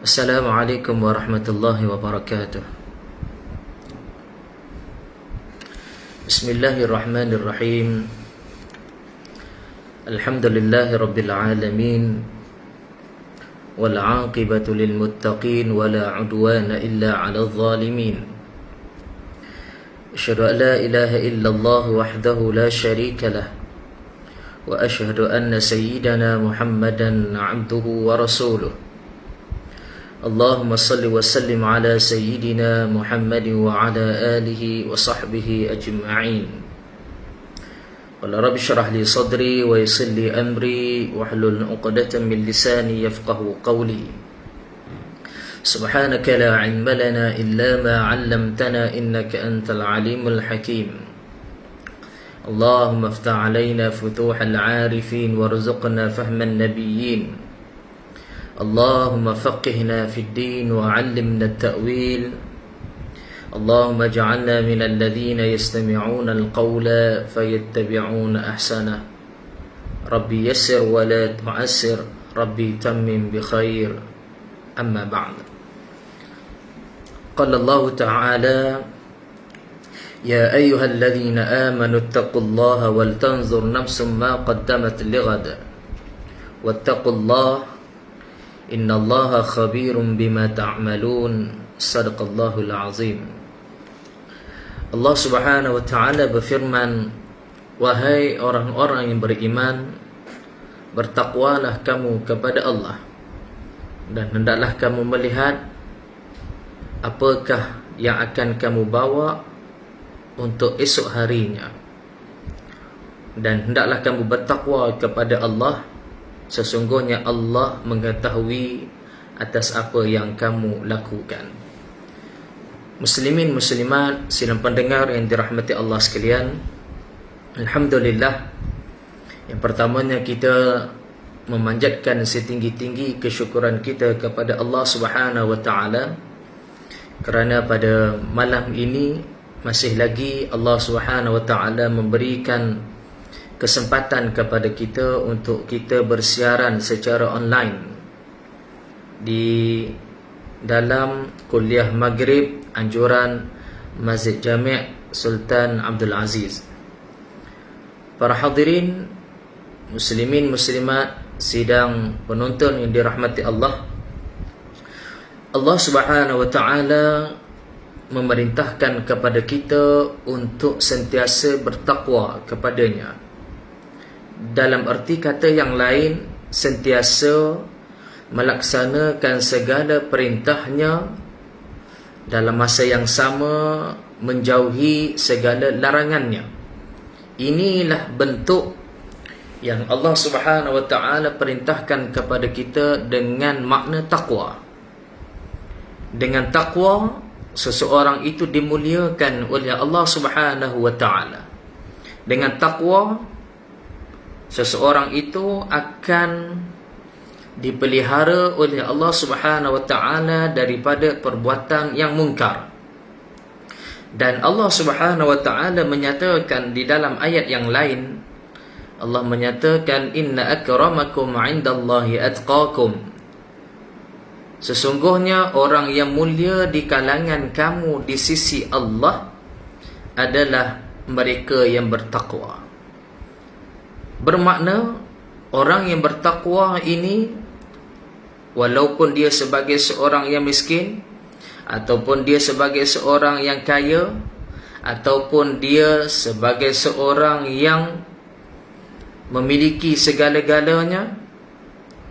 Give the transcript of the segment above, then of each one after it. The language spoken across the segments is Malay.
Assalamualaikum warahmatullahi wabarakatuh. Bismillahirrahmanirrahim. Alhamdulillahi rabbil alamin. Wal 'aqibatu lil muttaqin wala 'udwana illa 'alal zalimin. Asyhadu an la ilaha illallah wahdahu la syarika lah. Wa asyhadu anna sayyidana Muhammadan 'abduhu wa rasuluh. Allahumma salli wa sallim ala sayyidina Muhammadin wa ala alihi wa sahbihi ajma'in. Qala rabbi syrah li sadri wa yassir li amri wahlul 'uqdatam min lisani yafqahu qawli. Subhanaka la 'ilma lana illa ma 'allamtana innaka antal 'alimul hakim. Allahumma iftah 'alaina futuhal 'arifin warzuqna fahman nabiyyin. Allahumma faqihna fid din wa 'allimna at-ta'wil. Allahumma ij'alna minal ladzina yastami'una al-qawla fayattabi'una ahsana. Rabbi yassir wa la tu'assir, Rabbi tammim bi khair. Amma ba'd. Qala Allah ta'ala: Ya ayyuhalladzina amanu ittaqullaha wal tanzur nafsum ma qaddamat lighad. Wattaqullaha innallaha khabirum bima ta'malun. Sadaqallahul azim. Allah Subhanahu wa ta'ala berfirman, wahai orang-orang yang beriman, bertakwalah kamu kepada Allah, dan hendaklah kamu melihat apakah yang akan kamu bawa untuk esok harinya, dan hendaklah kamu bertakwa kepada Allah. Sesungguhnya Allah mengetahui atas apa yang kamu lakukan. Muslimin muslimat, sidang pendengar yang dirahmati Allah sekalian, alhamdulillah, yang pertamanya kita memanjatkan setinggi-tinggi kesyukuran kita kepada Allah Subhanahu wa ta'ala, kerana pada malam ini masih lagi Allah Subhanahu wa ta'ala memberikan kesempatan kepada kita untuk kita bersiaran secara online di dalam kuliah Maghrib anjuran Masjid Jami' Sultan Abdul Aziz. Para hadirin, muslimin muslimat, sidang penonton yang dirahmati Allah, Allah Subhanahu wa ta'ala memerintahkan kepada kita untuk sentiasa bertakwa kepadanya. Dalam arti kata yang lain, sentiasa melaksanakan segala perintahnya, dalam masa yang sama menjauhi segala larangannya. Inilah bentuk yang Allah Subhanahu wa ta'ala perintahkan kepada kita dengan makna takwa. Dengan takwa, seseorang itu dimuliakan oleh Allah Subhanahu wa ta'ala. Dengan takwa, seseorang itu akan dipelihara oleh Allah Subhanahu wa ta'ala daripada perbuatan yang mungkar. Dan Allah Subhanahu wa ta'ala menyatakan di dalam ayat yang lain, Allah menyatakan, inna akramakum 'indallahi atqakum. Sesungguhnya orang yang mulia di kalangan kamu di sisi Allah adalah mereka yang bertakwa. Bermakna orang yang bertakwa ini, walaupun dia sebagai seorang yang miskin, ataupun dia sebagai seorang yang kaya, ataupun dia sebagai seorang yang memiliki segala-galanya,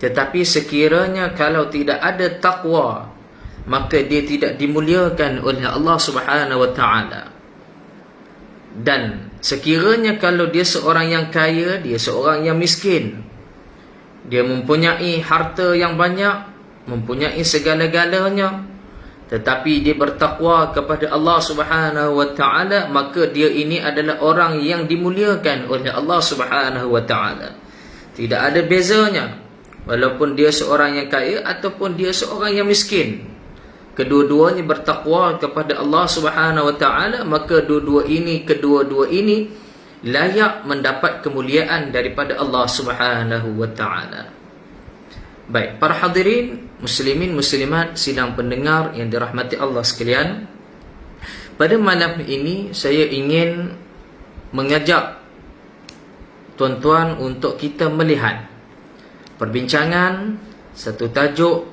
tetapi sekiranya kalau tidak ada takwa, maka dia tidak dimuliakan oleh Allah Subhanahu wa ta'ala. Dan sekiranya kalau dia seorang yang kaya, dia seorang yang miskin, dia mempunyai harta yang banyak, mempunyai segala-galanya, tetapi dia bertakwa kepada Allah Subhanahu wa ta'ala, maka dia ini adalah orang yang dimuliakan oleh Allah Subhanahu wa ta'ala. Tidak ada bezanya, walaupun dia seorang yang kaya ataupun dia seorang yang miskin. Kedua-duanya bertakwa kepada Allah Subhanahu wa ta'ala, maka kedua-dua ini layak mendapat kemuliaan daripada Allah Subhanahu wa ta'ala. Baik, para hadirin, muslimin muslimat sidang pendengar yang dirahmati Allah sekalian, pada malam ini saya ingin mengajak tuan-tuan untuk kita melihat perbincangan satu tajuk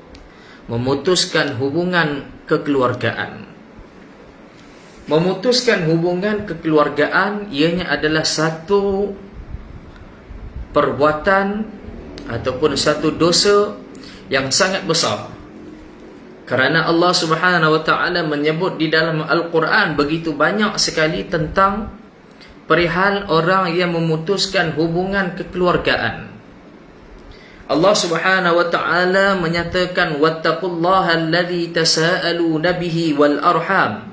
memutuskan hubungan kekeluargaan. Memutuskan hubungan kekeluargaan ianya adalah satu perbuatan ataupun satu dosa yang sangat besar. Kerana Allah Subhanahu wa taala menyebut di dalam Al-Quran begitu banyak sekali tentang perihal orang yang memutuskan hubungan kekeluargaan. Allah Subhanahu wa taala menyatakan wattaqullaha alladzi tasaaluna bihi wal arham.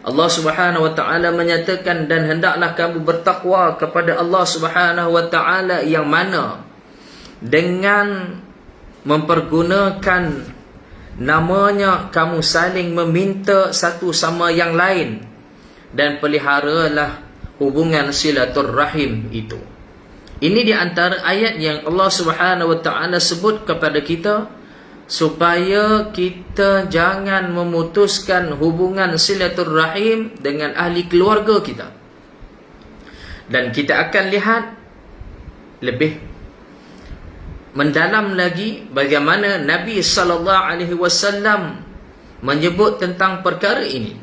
Allah Subhanahu wa taala menyatakan dan hendaklah kamu bertakwa kepada Allah Subhanahu wa taala yang mana dengan mempergunakan namanya kamu saling meminta satu sama yang lain dan peliharalah hubungan silaturrahim itu. Ini di antara ayat yang Allah Subhanahu wa taala sebut kepada kita supaya kita jangan memutuskan hubungan silaturrahim dengan ahli keluarga kita. Dan kita akan lihat lebih mendalam lagi bagaimana Nabi SAW menyebut tentang perkara ini.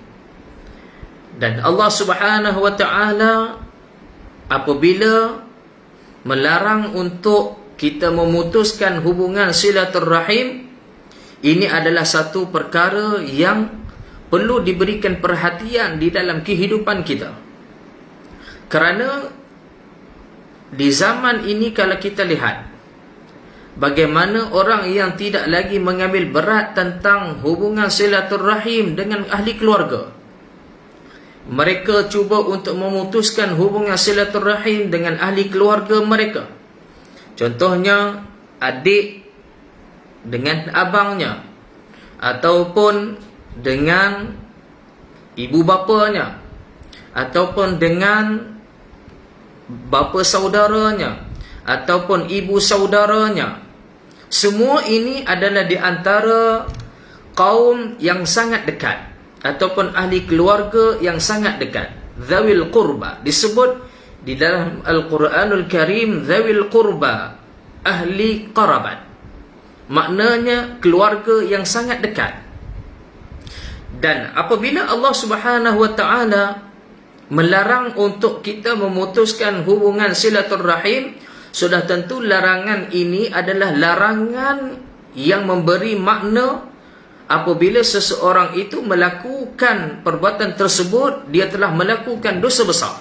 Dan Allah Subhanahu wa taala apabila melarang untuk kita memutuskan hubungan silaturrahim, ini adalah satu perkara yang perlu diberikan perhatian di dalam kehidupan kita. Kerana di zaman ini kalau kita lihat bagaimana orang yang tidak lagi mengambil berat tentang hubungan silaturrahim dengan ahli keluarga, mereka cuba untuk memutuskan hubungan silaturrahim dengan ahli keluarga mereka. Contohnya adik dengan abangnya, ataupun dengan ibu bapanya, ataupun dengan bapa saudaranya, ataupun ibu saudaranya. Semua ini adalah di antara kaum yang sangat dekat ataupun ahli keluarga yang sangat dekat. Zawil qurba disebut di dalam Al-Quranul Karim, zawil qurba, ahli qarabat, maknanya keluarga yang sangat dekat. Dan apabila Allah Subhanahu wa taala melarang untuk kita memutuskan hubungan silaturrahim, sudah tentu larangan ini adalah larangan yang memberi makna apabila seseorang itu melakukan perbuatan tersebut, dia telah melakukan dosa besar.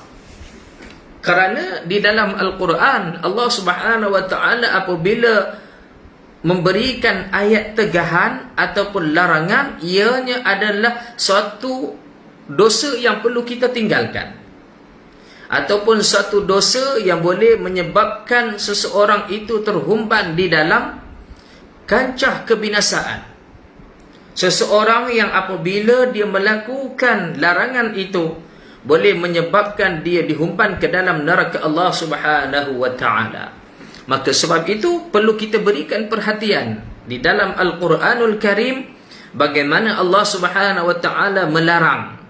Kerana di dalam Al-Quran Allah Subhanahu wa taala apabila memberikan ayat tegahan ataupun larangan, ianya adalah suatu dosa yang perlu kita tinggalkan, ataupun satu dosa yang boleh menyebabkan seseorang itu terhumban di dalam kancah kebinasaan. Seseorang yang apabila dia melakukan larangan itu boleh menyebabkan dia dihumban ke dalam neraka Allah Subhanahu wa taala. Maka sebab itu perlu kita berikan perhatian di dalam Al-Quranul Karim bagaimana Allah Subhanahu wa taala melarang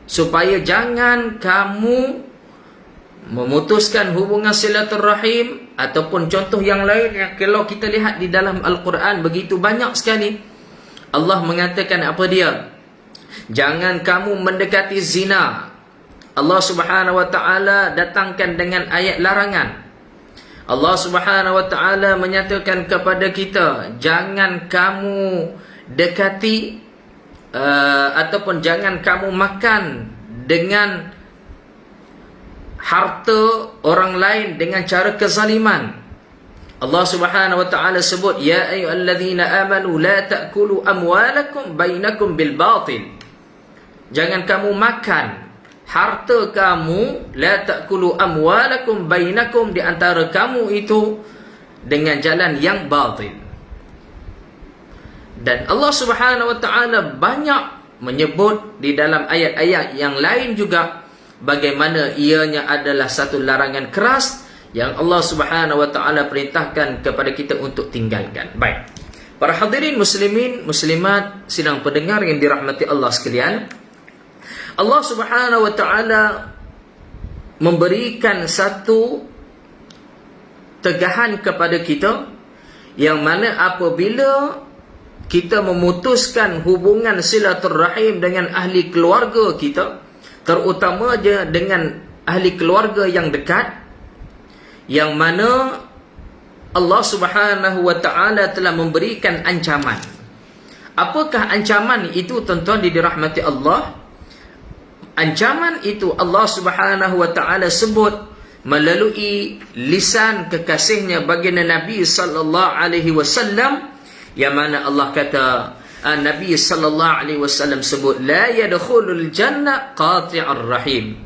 supaya jangan kamu memutuskan hubungan silaturrahim, ataupun contoh yang lain yang kalau kita lihat di dalam Al-Quran begitu banyak sekali. Allah mengatakan apa dia? Jangan kamu mendekati zina. Allah Subhanahu wa taala datangkan dengan ayat larangan. Allah Subhanahu wa taala menyatakan kepada kita, jangan kamu dekati ataupun jangan kamu makan dengan harta orang lain dengan cara kezaliman. Allah Subhanahu wa taala sebut, ya ayyuhallazina amanu la ta'kulu amwalakum bainakum bil batil. Jangan kamu makan harta kamu, la ta'kulu amwalakum bainakum, di antara kamu itu dengan jalan yang batil. Dan Allah Subhanahu wa taala banyak menyebut di dalam ayat-ayat yang lain juga bagaimana ianya adalah satu larangan keras yang Allah Subhanahu wa taala perintahkan kepada kita untuk tinggalkan. Baik. Para hadirin muslimin, muslimat, sidang pendengar yang dirahmati Allah sekalian, Allah Subhanahu wa taala memberikan satu tegahan kepada kita, yang mana apabila kita memutuskan hubungan silaturrahim dengan ahli keluarga kita, terutama dengan ahli keluarga yang dekat, yang mana Allah Subhanahu wa taala telah memberikan ancaman. Apakah ancaman itu, tuan-tuan dirahmati Allah? Ancaman itu Allah Subhanahu wa taala sebut melalui lisan kekasihnya baginda Nabi sallallahu alaihi wasallam, yang mana Allah kata, Nabi sallallahu alaihi wasallam sebut, la yadkhulul jannah qati'ur rahim.